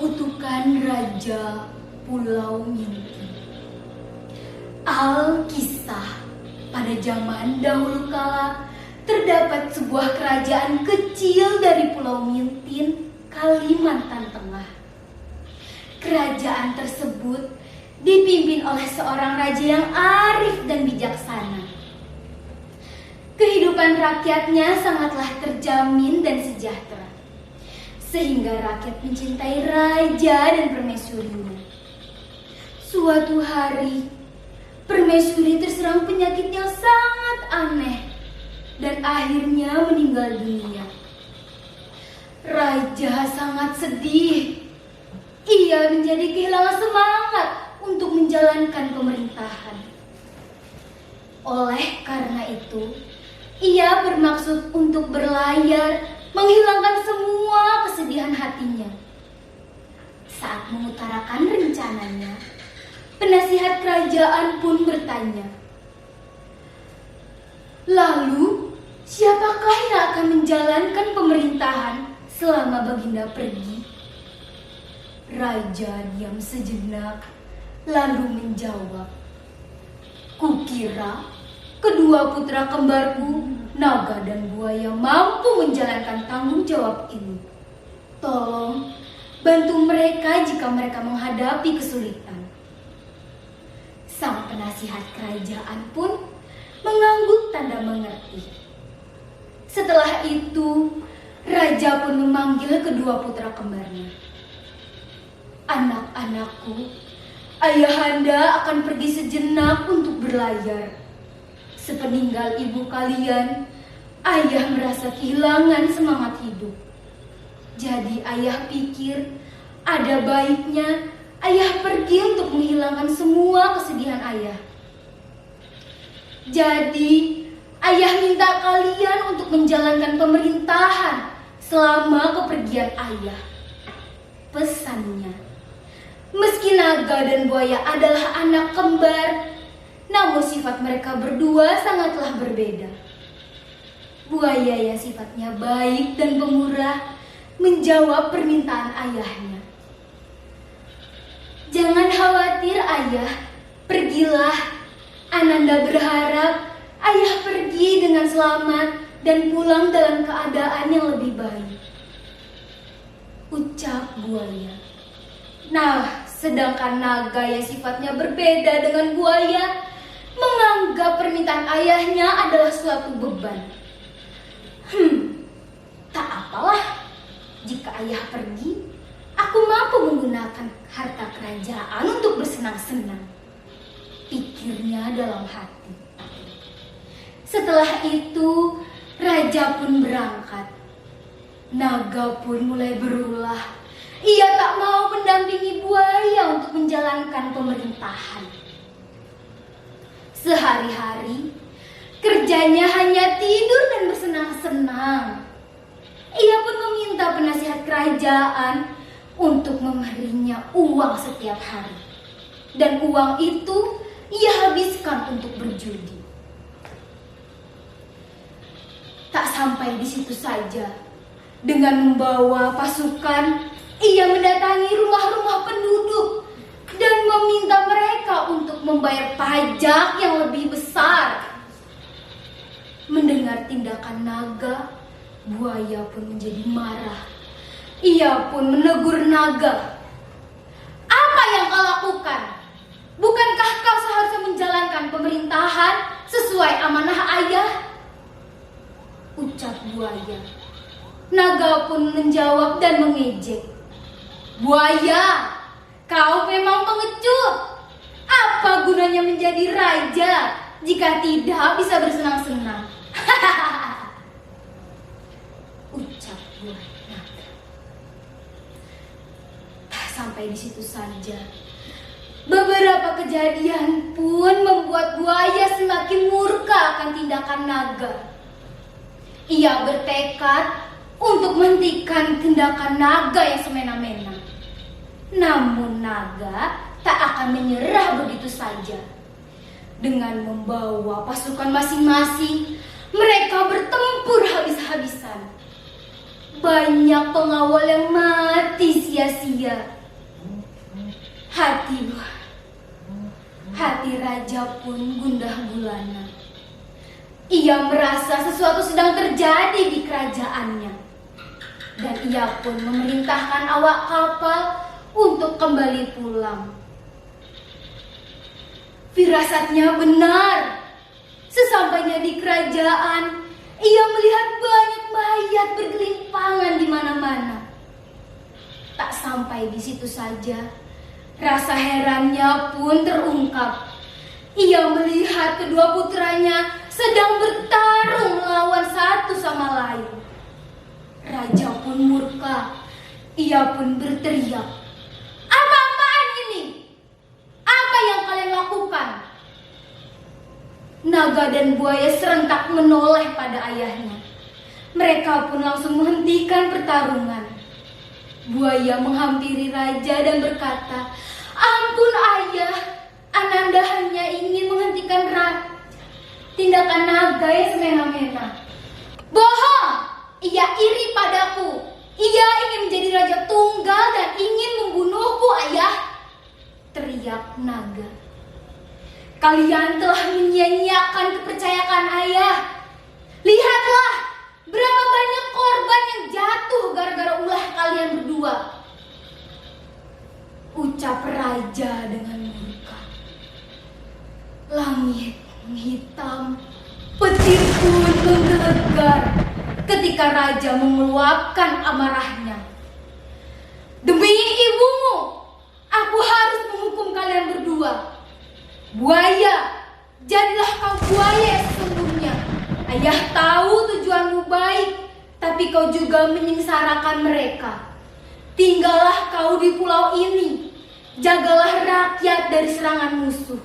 Kutukan Raja Pulau Minti. Alkisah, pada zaman dahulu kala terdapat sebuah kerajaan kecil dari Pulau Mintin, Kalimantan Tengah. Kerajaan tersebut dipimpin oleh seorang raja yang arif dan bijaksana. Kehidupan rakyatnya sangatlah terjamin dan sejahtera, sehingga rakyat mencintai raja dan permaisurinya. Suatu hari, permaisuri terserang penyakit yang sangat aneh dan akhirnya meninggal dunia. Raja sangat sedih. Ia menjadi kehilangan semangat untuk menjalankan pemerintahan. Oleh karena itu, ia bermaksud untuk berlayar, menghilangkan semua kesedihan hatinya. Saat mengutarakan rencananya, penasihat kerajaan pun bertanya, "Lalu, siapakah yang akan menjalankan pemerintahan selama Baginda pergi?" Raja diam sejenak, lalu menjawab, "Kukira kedua putra kembarku, Naga dan Buaya, mampu menjalankan tanggung jawab ini. Tolong bantu mereka jika mereka menghadapi kesulitan." Sang penasihat kerajaan pun mengangguk tanda mengerti. Setelah itu, raja pun memanggil kedua putra kembarnya. "Anak-anakku, ayahanda akan pergi sejenak untuk berlayar. Sepeninggal ibu kalian, ayah merasa kehilangan semangat hidup. Jadi ayah pikir ada baiknya ayah pergi untuk menghilangkan semua kesedihan ayah. Jadi ayah minta kalian untuk menjalankan pemerintahan selama kepergian ayah. Pesannya, meski Naga dan Buaya adalah anak kembar, namun sifat mereka berdua sangatlah berbeda. Buaya yang sifatnya baik dan pemurah menjawab permintaan ayahnya. "Jangan khawatir ayah, pergilah. Ananda berharap ayah pergi dengan selamat dan pulang dalam keadaan yang lebih baik," ucap Buaya. Nah, sedangkan Naga yang sifatnya berbeda dengan Buaya menganggap permintaan ayahnya adalah suatu beban. Tak apalah, jika ayah pergi, aku mampu menggunakan harta kerajaan untuk bersenang-senang, pikirnya dalam hati. Setelah itu, raja pun berangkat. Naga pun mulai berulah. Ia tak mau mendampingi Buaya untuk menjalankan pemerintahan. Sehari-hari, kerjanya hanya tidur dan bersenang-senang. Ia pun meminta penasihat kerajaan untuk memberinya uang setiap hari. Dan uang itu ia habiskan untuk berjudi. Tak sampai di situ saja. Dengan membawa pasukan, ia mendatangi rumah-rumah penduduk dan meminta mereka untuk membayar pajak yang lebih besar. Mendengar tindakan Naga, Buaya pun menjadi marah. Ia pun menegur Naga. "Apa yang kau lakukan? Bukankah kau seharusnya menjalankan pemerintahan sesuai amanah ayah?" ucap Buaya. Naga pun menjawab dan mengejek. "Buaya, kau memang pengecut. Apa gunanya menjadi raja jika tidak bisa bersenang-senang?" ucap Buaya. Sampai di situ saja. Beberapa kejadian pun membuat Buaya semakin murka akan tindakan Naga. Ia bertekad untuk menghentikan tindakan Naga yang semena-mena. Namun Naga tak akan menyerah begitu saja. Dengan membawa pasukan masing-masing, mereka bertempur habis-habisan. Banyak pengawal yang mati sia-sia. Raja pun gundah gulana. Ia merasa sesuatu sedang terjadi di kerajaannya. Dan ia pun memerintahkan awak kapal untuk kembali pulang. Firasatnya benar. Sesampainya di kerajaan, ia melihat banyak mayat bergelimpangan di mana-mana. Tak sampai di situ saja, rasa herannya pun terungkap. Ia melihat kedua putranya sedang bertarung melawan satu sama lain. Raja pun murka. Ia pun berteriak, "Apa-apaan ini? Apa yang kalian lakukan?" Naga dan buaya serentak menoleh pada ayahnya. Mereka pun langsung menghentikan pertarungan. Buaya menghampiri raja dan berkata, "Ampun ayah, Ananda hanya ingin menghentikan tindakan naga yang semena-mena." "Bohong! Ia iri padaku. Ia ingin menjadi raja tunggal dan ingin membunuhku, ayah," teriak naga. "Kalian telah menyia-nyiakan kepercayaan ayah. Lihatlah berapa banyak korban yang jatuh gara-gara ulah kalian berdua," ucap raja dengan murka. Langit menghitam, petir pun menggelegar ketika raja mengeluapkan amarahnya. "Demi ibumu, aku harus menghukum kalian berdua. Buaya, jadilah kau buaya sesungguhnya. Ayah tahu tujuanmu baik, tapi kau juga menyengsarakan mereka. Tinggallah kau di pulau ini, jagalah rakyat dari serangan musuh."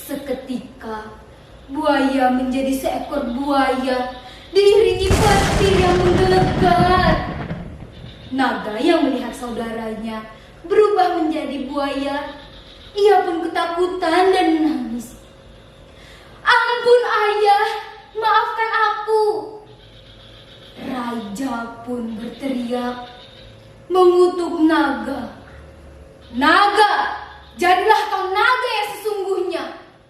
Seketika, buaya menjadi seekor buaya, diiringi petir yang menggelegar. Naga yang melihat saudaranya berubah menjadi buaya, ia pun ketakutan dan menangis. "Ampun ayah, maafkan aku." Raja pun berteriak, mengutuk naga. "Naga, jadilah kau naga yang sesungguhnya.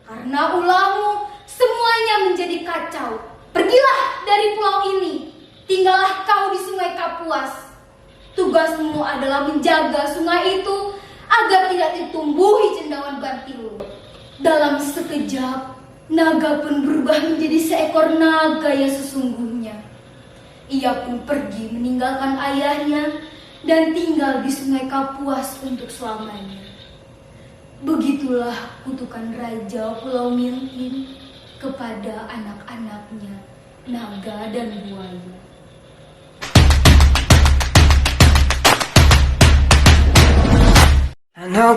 Karena ulahmu, semuanya menjadi kacau. Pergilah dari pulau ini, tinggallah kau di sungai Kapuas. Tugasmu adalah menjaga sungai itu agar tidak ditumbuhi cendawan bantil." Dalam sekejap, naga pun berubah menjadi seekor naga yang sesungguhnya. Ia pun pergi meninggalkan ayahnya dan tinggal di sungai Kapuas untuk selamanya. Begitulah kutukan Raja Pulau Miltin kepada anak-anaknya, naga dan buaya. I know